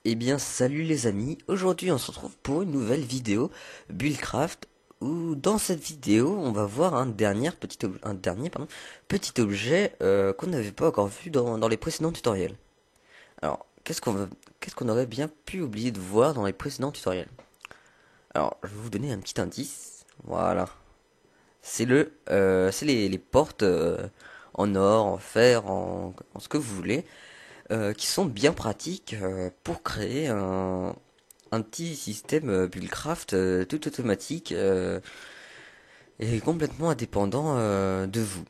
Eh bien salut les amis, aujourd'hui on se retrouve pour une nouvelle vidéo Buildcraft où dans cette vidéo on va voir un dernier petit objet qu'on n'avait pas encore vu dans les précédents tutoriels. Alors qu'est-ce qu'on aurait bien pu oublier de voir dans les précédents tutoriels? Alors je vais vous donner un petit indice, voilà. C'est les portes en or, en fer, en ce que vous voulez, qui sont bien pratiques pour créer un petit système Buildcraft tout automatique et complètement indépendant de vous.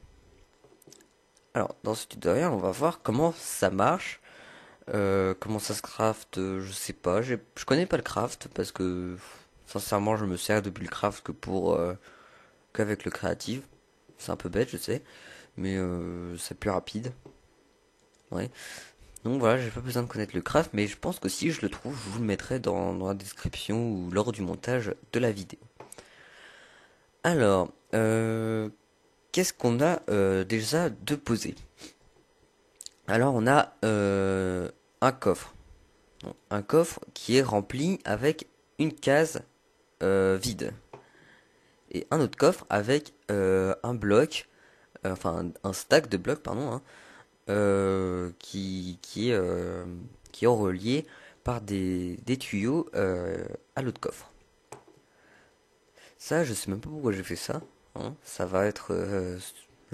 Alors, dans ce tutoriel, on va voir comment ça marche, comment ça se craft, je sais pas, je connais pas le craft parce que sincèrement, je me sers de Buildcraft que qu'avec le créative. C'est un peu bête, je sais, mais c'est plus rapide. Ouais. Donc voilà, j'ai pas besoin de connaître le craft, mais je pense que si je le trouve, je vous le mettrai dans la description ou lors du montage de la vidéo. Alors, qu'est-ce qu'on a déjà de posé? Alors, on a un coffre. Bon, un coffre qui est rempli avec une case vide. Et un autre coffre avec un bloc, enfin un stack de blocs, pardon, hein, qui est relié par des tuyaux à l'autre coffre. Ça, je sais même pas pourquoi j'ai fait ça, hein. Ça va être... je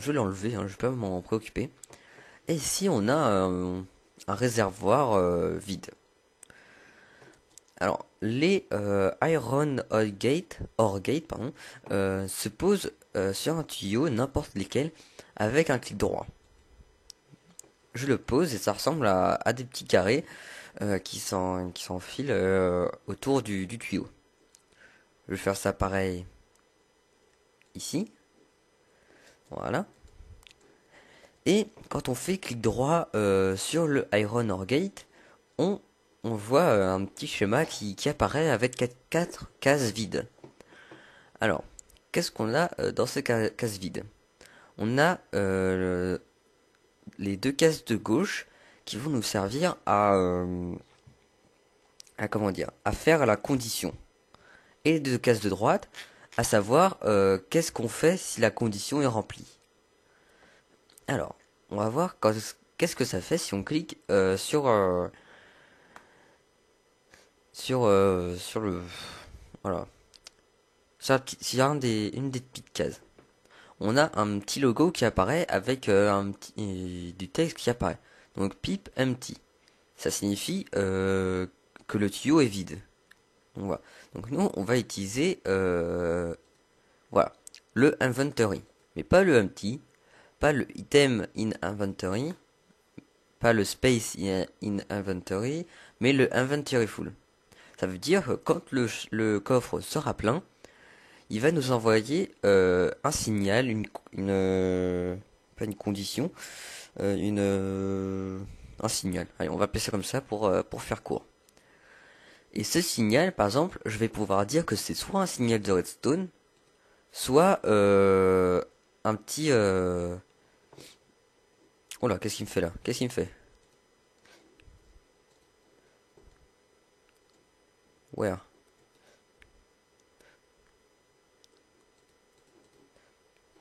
vais l'enlever, hein, je vais pas m'en préoccuper. Et ici, on a un réservoir vide. Alors, les Ore Gate, pardon, se posent sur un tuyau, n'importe lesquels, avec un clic droit. Je le pose et ça ressemble à des petits carrés qui s'enfilent autour du tuyau. Je vais faire ça pareil ici. Voilà. Et quand on fait clic droit sur le Iron Ore Gate, on, on voit un petit schéma qui apparaît avec quatre cases vides. Alors, qu'est-ce qu'on a dans ces cases vides? On a les deux cases de gauche qui vont nous servir à comment dire, à faire la condition. Et les deux cases de droite, à savoir qu'est-ce qu'on fait si la condition est remplie. Alors, on va voir qu'est-ce que ça fait si on clique sur le voilà s'il y a une des petites cases. On a un petit logo qui apparaît avec du texte qui apparaît. Donc pip empty. Ça signifie que le tuyau est vide. Donc voilà. Donc nous on va utiliser voilà le inventory, mais pas le empty, pas le item in inventory, pas le space in inventory, mais le inventory full. Ça veut dire que quand le coffre sera plein, il va nous envoyer un signal, pas une condition, un signal. Allez, on va appeler ça comme ça pour faire court. Et ce signal, par exemple, je vais pouvoir dire que c'est soit un signal de redstone, soit un petit... Oh là, qu'est-ce qu'il me fait là? Qu'est-ce qu'il me fait? Where?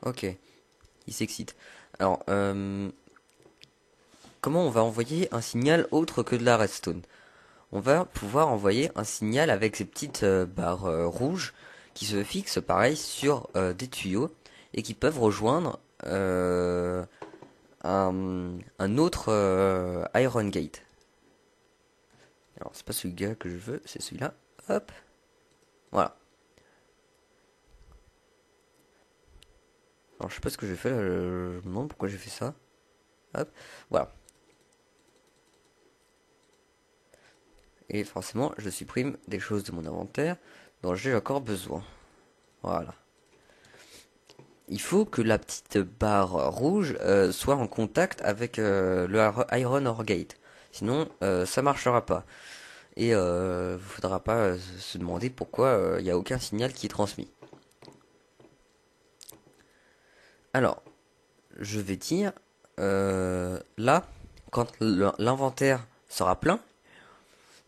Ok, il s'excite. Alors, comment on va envoyer un signal autre que de la redstone? On va pouvoir envoyer un signal avec ces petites barres rouges qui se fixent pareil sur des tuyaux et qui peuvent rejoindre un autre Iron Gate. Alors c'est pas celui-là que je veux, c'est celui-là. Hop, voilà. Alors je sais pas ce que j'ai fait là, je me demande pourquoi j'ai fait ça. Hop, voilà. Et forcément, je supprime des choses de mon inventaire dont j'ai encore besoin. Voilà. Il faut que la petite barre rouge soit en contact avec le Iron Ore Gate. Sinon, ça marchera pas. Et il faudra pas se demander pourquoi il n'y a aucun signal qui est transmis. Alors, je vais dire, là, quand l'inventaire sera plein,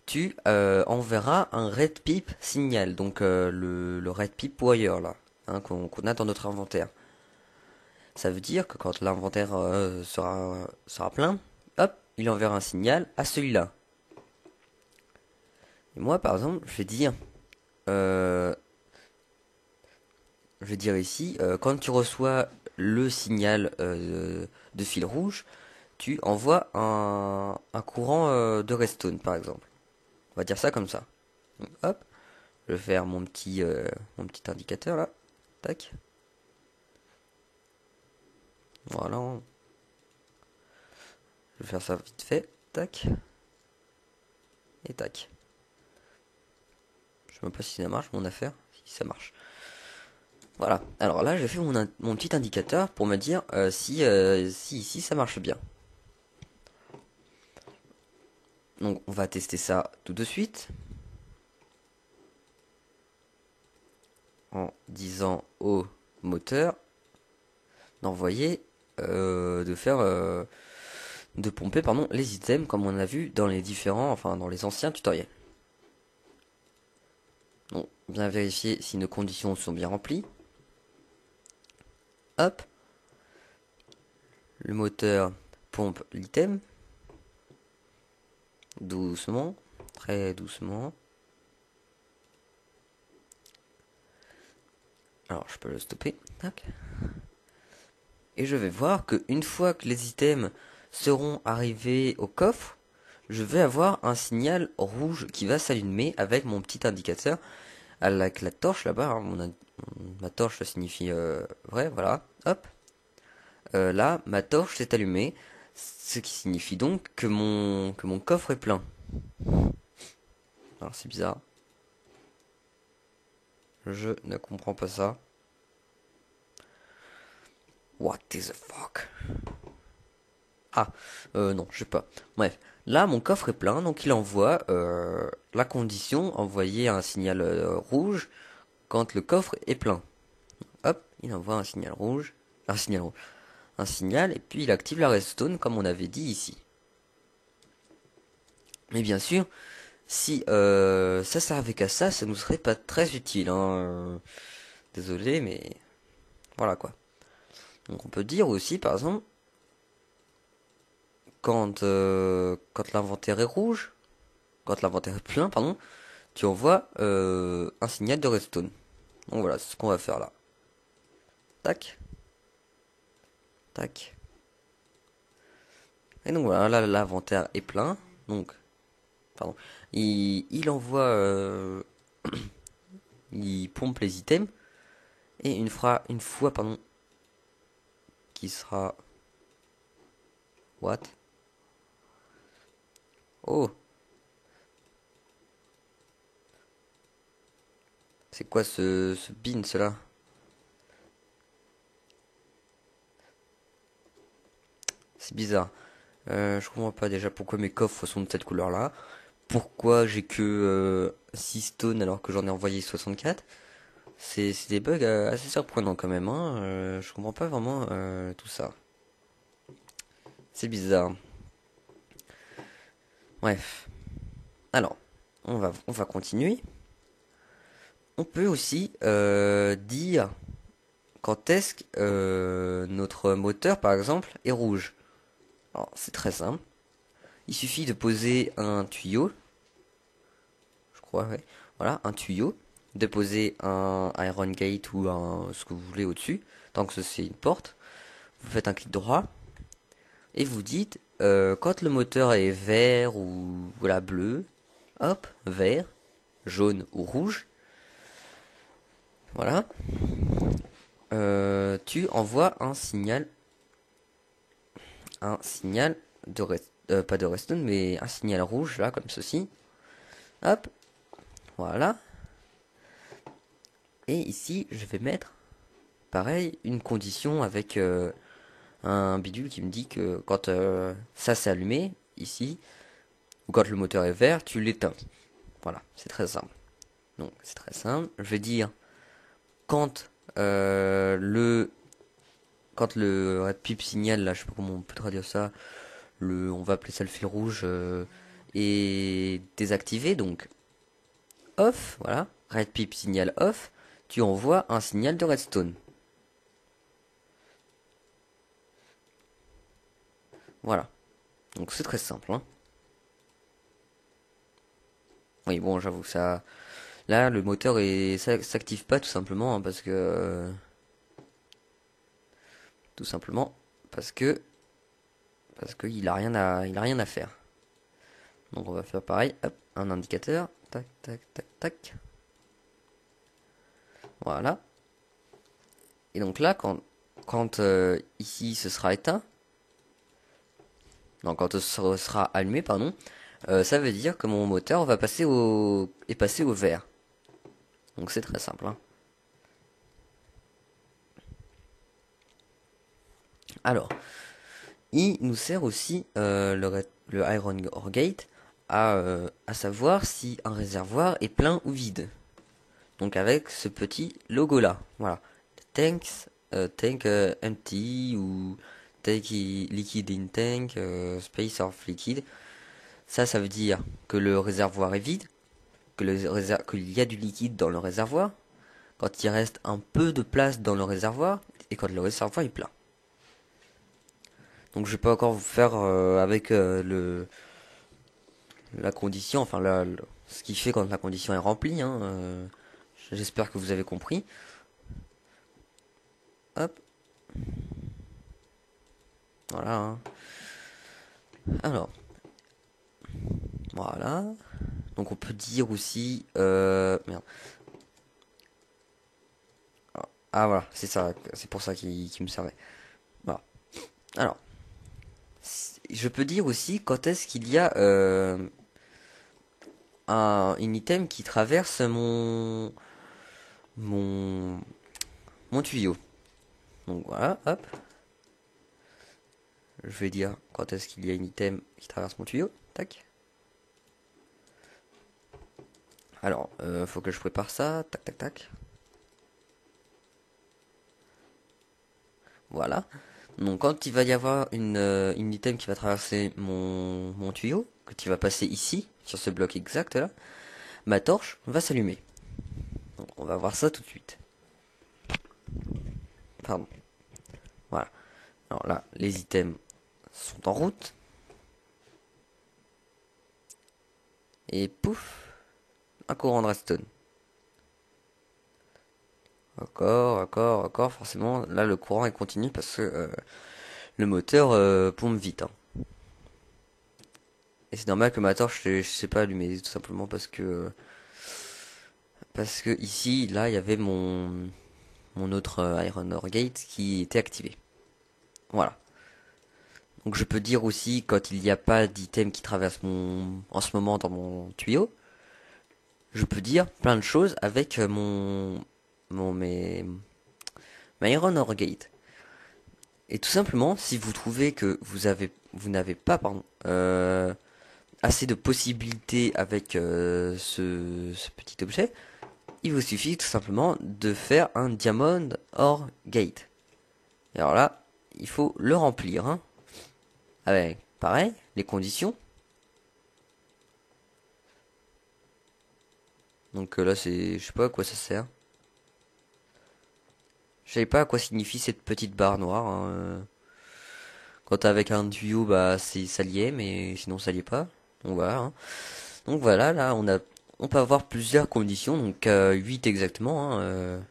tu enverras un red pip signal, donc le red pip wire là, hein, qu'on a dans notre inventaire. Ça veut dire que quand l'inventaire sera plein, hop, il enverra un signal à celui-là. Et moi, par exemple, euh, je vais dire ici, quand tu reçois le signal de fil rouge, tu envoies un courant de redstone, par exemple. On va dire ça comme ça. Donc, hop, je vais faire mon petit indicateur là. Tac. Voilà. Je vais faire ça vite fait. Tac. Et tac. Je sais même pas si ça marche mon affaire. Si ça marche. Voilà. Alors là, j'ai fait mon petit indicateur pour me dire si ici ça marche bien. Donc on va tester ça tout de suite. En disant au moteur d'envoyer, de pomper pardon les items comme on a vu dans les dans les anciens tutoriels. Donc bien vérifier si nos conditions sont bien remplies. Hop, le moteur pompe l'item doucement, très doucement. Alors je peux le stopper. Tac. Et je vais voir que une fois que les items seront arrivés au coffre, je vais avoir un signal rouge qui va s'allumer avec mon petit indicateur avec la torche là-bas. Hein, ma torche ça signifie vrai, voilà. Hop. Là, ma torche s'est allumée, ce qui signifie donc que mon coffre est plein. Alors c'est bizarre. Je ne comprends pas ça. What is the fuck? Ah, non, je sais pas. Bref, là mon coffre est plein, donc il envoie la condition, envoyer un signal rouge quand le coffre est plein. Hop, il envoie un signal, et puis il active la redstone comme on avait dit ici. Mais bien sûr, si ça servait qu'à ça, ça nous serait pas très utile, hein. Désolé, mais voilà quoi. Donc on peut dire aussi, par exemple, quand l'inventaire est rouge, quand l'inventaire est plein, pardon, tu envoies un signal de redstone. Donc voilà, c'est ce qu'on va faire là. Tac, tac. Et donc voilà, là l'inventaire est plein. Donc, pardon, il envoie, il pompe les items. Et une fois, pardon, qui sera... What? Oh, c'est quoi ce bin, cela? C'est bizarre. Je comprends pas déjà pourquoi mes coffres sont de cette couleur-là. Pourquoi j'ai que 6 stones alors que j'en ai envoyé 64. C'est des bugs assez surprenants quand même, hein. Je comprends pas vraiment tout ça. C'est bizarre. Bref. Alors, on va continuer. On peut aussi dire quand est-ce que notre moteur, par exemple, est rouge. Alors, c'est très simple. Il suffit de poser un tuyau. Je crois, ouais. Voilà, un tuyau. De poser un iron gate ou ce que vous voulez au-dessus. Tant que c'est une porte. Vous faites un clic droit. Et vous dites, quand le moteur est vert ou voilà, bleu. Hop, vert, jaune ou rouge. Voilà. Tu envoies un signal pas de redstone, mais un signal rouge là, comme ceci. Hop, voilà. Et ici, je vais mettre, pareil, une condition avec un bidule qui me dit que quand ça s'est allumé, ici, ou quand le moteur est vert, tu l'éteins. Voilà, c'est très simple. Donc, c'est très simple. Je vais dire quand quand le red pip signal, là, je sais pas comment on peut traduire ça, on va appeler ça le fil rouge, est désactivé, donc off, voilà, red pip signal off, tu envoies un signal de redstone. Voilà, donc c'est très simple, hein. Oui, bon, j'avoue, ça... Là, le moteur ça s'active pas tout simplement, hein, parce que... tout simplement parce que... Parce qu'il a rien à faire. Donc on va faire pareil, hop, un indicateur, tac, tac, tac, tac. Voilà. Et donc là, quand ici ce sera éteint, non, quand ce sera allumé, pardon, ça veut dire que mon moteur va passer est passé au vert. Donc c'est très simple, hein. Alors, il nous sert aussi le Iron Ore Gate à savoir si un réservoir est plein ou vide. Donc avec ce petit logo là, voilà. Tank empty ou liquid in tank, space of liquid. Ça veut dire que le réservoir est vide, qu'il y a du liquide dans le réservoir, quand il reste un peu de place dans le réservoir, et quand le réservoir est plein. Donc je vais pas encore vous faire avec la condition, enfin ce qui fait quand la condition est remplie, hein, j'espère que vous avez compris. Hop, voilà, hein. Alors, voilà. Donc on peut dire aussi... merde. Ah voilà, c'est ça, c'est pour ça qu'il me servait. Voilà. Alors, je peux dire aussi quand est-ce qu'il y a une item qui traverse mon, mon tuyau. Donc voilà, hop. Je vais dire quand est-ce qu'il y a une item qui traverse mon tuyau. Tac. Alors, faut que je prépare ça. Tac, tac, tac. Voilà. Donc quand il va y avoir une item qui va traverser mon tuyau, que tu vas passer ici, sur ce bloc exact là, ma torche va s'allumer. Donc on va voir ça tout de suite. Pardon. Voilà. Alors là, les items sont en route. Et pouf, un courant de redstone. Encore, forcément, là le courant est continu parce que le moteur pompe vite, hein. Et c'est normal que ma torche, je sais pas allumer, tout simplement parce que ici, là, il y avait mon autre Iron Ore Gate qui était activé. Voilà. Donc je peux dire aussi quand il n'y a pas d'item qui traverse en ce moment dans mon tuyau, je peux dire plein de choses avec ma Iron Ore Gate. Et tout simplement, si vous trouvez que vous n'avez pas, pardon, assez de possibilités avec ce petit objet, il vous suffit tout simplement de faire un Diamond Ore Gate. Et alors là, il faut le remplir, hein, avec, pareil, les conditions. Donc là, je sais pas à quoi ça sert. Je savais pas à quoi signifie cette petite barre noire, hein. Quand t'es avec un tuyau, bah ça y est, mais sinon ça y est pas. Donc voilà, hein. Donc voilà, là on peut avoir plusieurs conditions, donc 8 exactement, hein,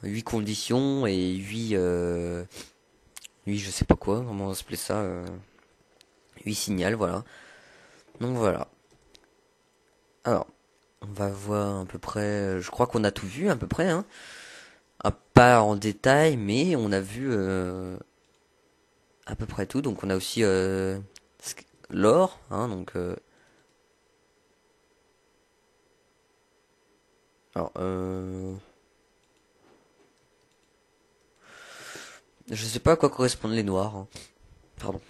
8 conditions et 8 je sais pas quoi, comment on va s'appeler ça, 8 signaux, voilà. Donc voilà. Alors, on va voir à peu près, je crois qu'on a tout vu à peu près, hein. Pas en détail, mais on a vu à peu près tout. Donc on a aussi l'or, hein, donc alors je sais pas à quoi correspondent les noirs, hein. Pardon.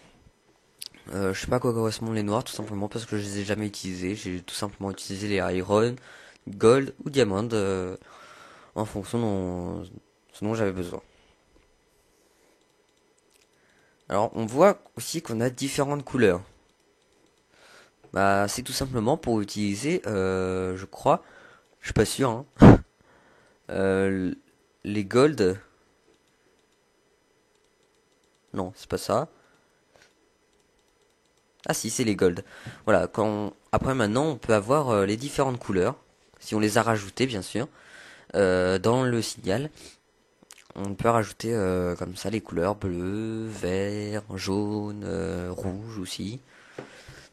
Je sais pas à quoi correspondent les noirs, tout simplement parce que je les ai jamais utilisés. J'ai tout simplement utilisé les iron, gold ou diamond en fonction de ce dont j'avais besoin. Alors on voit aussi qu'on a différentes couleurs. Bah, c'est tout simplement pour utiliser, je crois, je suis pas sûr, hein, euh, les gold. Non, c'est pas ça. Ah si, c'est les gold. Voilà, après maintenant, on peut avoir les différentes couleurs, si on les a rajoutées, bien sûr, dans le signal. On peut rajouter comme ça les couleurs bleu, vert, jaune, rouge aussi.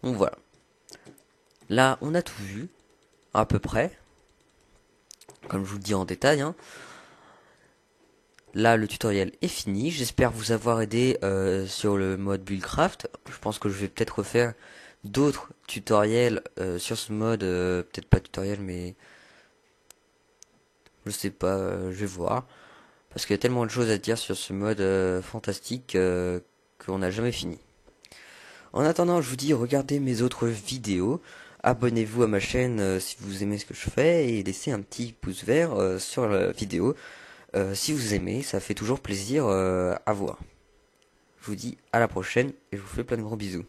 Donc voilà. Là, on a tout vu, à peu près, comme je vous le dis en détail, hein. Là, le tutoriel est fini. J'espère vous avoir aidé sur le mode Buildcraft. Je pense que je vais peut-être refaire d'autres tutoriels sur ce mode. Peut-être pas tutoriel, mais je sais pas, je vais voir. Parce qu'il y a tellement de choses à dire sur ce mode fantastique qu'on n'a jamais fini. En attendant, je vous dis, regardez mes autres vidéos. Abonnez-vous à ma chaîne si vous aimez ce que je fais et laissez un petit pouce vert sur la vidéo si vous aimez. Ça fait toujours plaisir à voir. Je vous dis à la prochaine et je vous fais plein de gros bisous.